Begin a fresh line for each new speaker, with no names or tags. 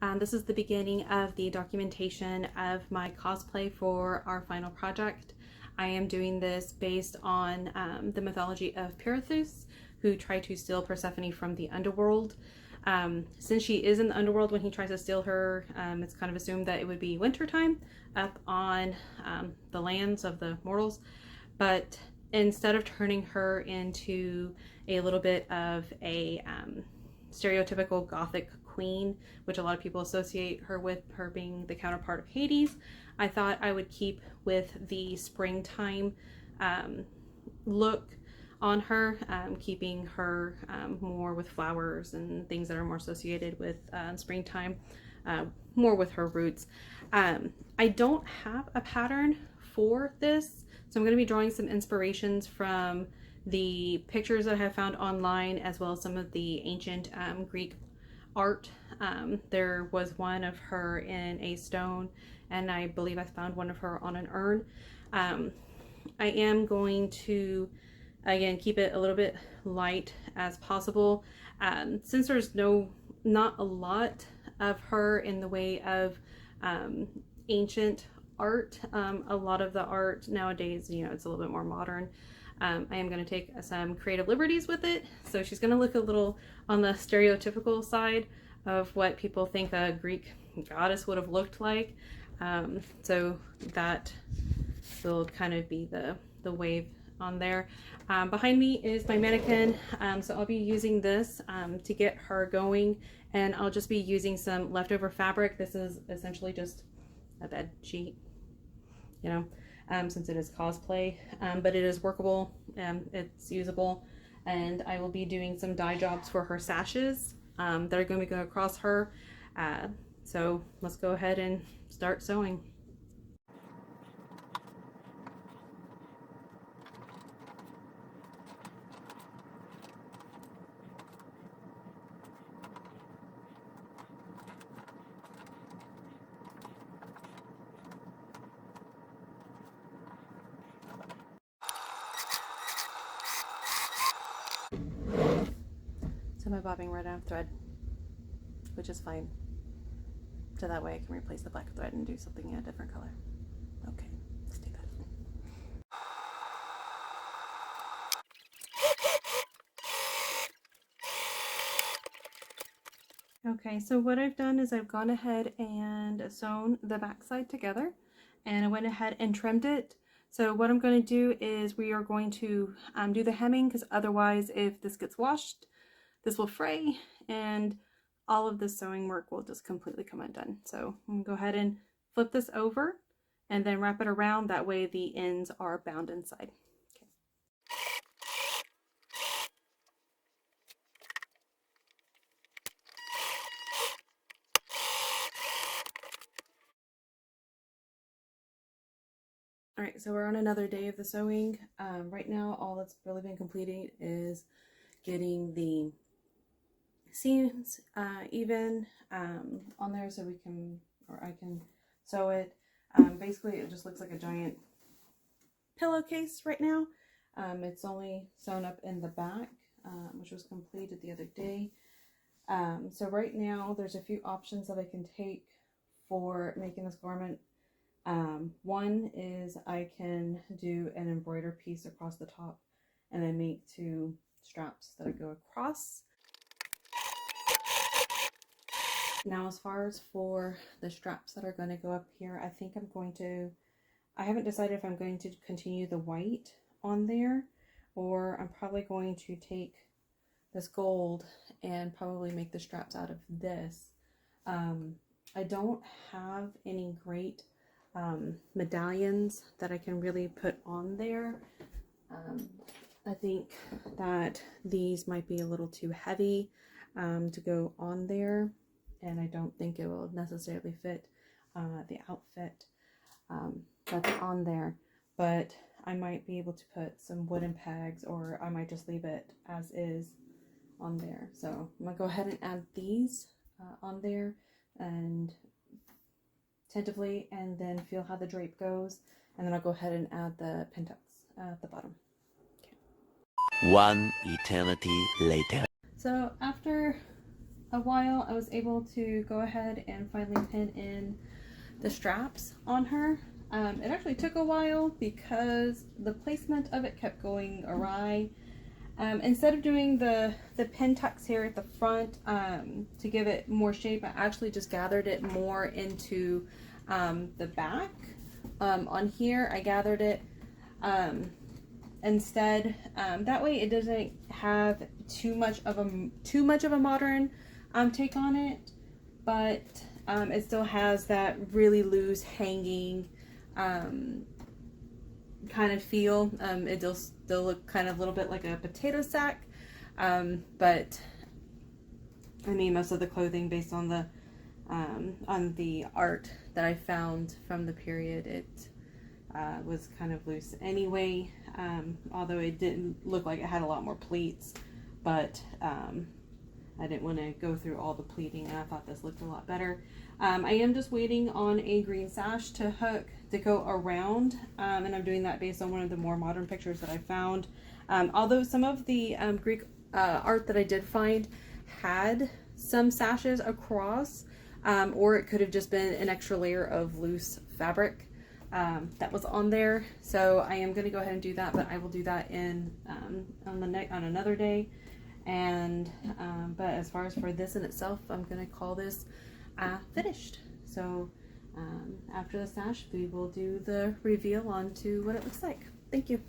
This is the beginning of the documentation of my cosplay for our final project. I am doing this based on the mythology of Pirithous, who tried to steal Persephone from the Underworld. Since she is in the Underworld when he tries to steal her, it's kind of assumed that it would be wintertime up on the lands of the mortals. But instead of turning her into a little bit of a stereotypical Gothic queen, which a lot of people associate her with, her being the counterpart of Hades, I thought I would keep with the springtime look on her, keeping her more with flowers and things that are more associated with springtime, more with her roots. I don't have a pattern for this, so I'm going to be drawing some inspirations from the pictures that I have found online, as well as some of the ancient Greek art. There was one of her in a stone, and I believe I found one of her on an urn. I am going to, again, keep it a little bit light as possible. Since there's not a lot of her in the way of ancient art, a lot of the art nowadays, it's a little bit more modern. I am going to take some creative liberties with it, so she's going to look a little on the stereotypical side of what people think a Greek goddess would have looked like. So that will kind of be the wave on there. Behind me is my mannequin, so I'll be using this to get her going, and I'll just be using some leftover fabric. This is essentially just a bed sheet, since it is cosplay, but it is workable, it's usable, and I will be doing some dye jobs for her sashes that are going to go across her. So let's go ahead and start sewing. So I'm bobbing right out of thread, which is fine. So that way I can replace the black thread and do something in a different color. Okay, let's do that. Okay, so what I've done is I've gone ahead and sewn the backside together, and I went ahead and trimmed it. So what I'm going to do is we are going to do the hemming, because otherwise if this gets washed, this will fray and all of the sewing work will just completely come undone. So I'm going to go ahead and flip this over and then wrap it around. That way the ends are bound inside. All right, so we're on another day of the sewing. Right now, all that's really been completing is getting the seams even on there, so I can sew it. Basically, it just looks like a giant pillowcase right now. It's only sewn up in the back, which was completed the other day. So right now, there's a few options that I can take for making this garment. One is I can do an embroidered piece across the top and then make 2 straps that go across. Now, as far as for the straps that are going to go up here, I haven't decided if I'm going to continue the white on there, or I'm probably going to take this gold and probably make the straps out of this. I don't have any great medallions that I can really put on there. I think that these might be a little too heavy to go on there, and I don't think it will necessarily fit the outfit that's on there, but I might be able to put some wooden pegs, or I might just leave it as is on there. So I'm gonna go ahead and add these on there and tentatively, and then feel how the drape goes, and then I'll go ahead and add the pin tucks at the bottom.
Okay. One eternity later.
So after a while, I was able to go ahead and finally pin in the straps on her. It actually took a while because the placement of it kept going awry. Instead of doing the pin tucks here at the front to give it more shape, I actually just gathered it more into the back. On here, I gathered it instead. That way, it doesn't have too much of a modern take on it, but it still has that really loose hanging kind of feel. It does still look kind of a little bit like a potato sack, but I mean, most of the clothing based on the art that I found from the period, it was kind of loose anyway, although it didn't look like it had a lot more pleats, but I didn't want to go through all the pleating, and I thought this looked a lot better. I am just waiting on a green sash to hook to go around, and I'm doing that based on one of the more modern pictures that I found. Although some of the Greek art that I did find had some sashes across, or it could have just been an extra layer of loose fabric that was on there. So I am going to go ahead and do that, but I will do that in on another day. And but as far as for this in itself, I'm going to call this finished. So after the sash, we will do the reveal onto what it looks like. Thank you.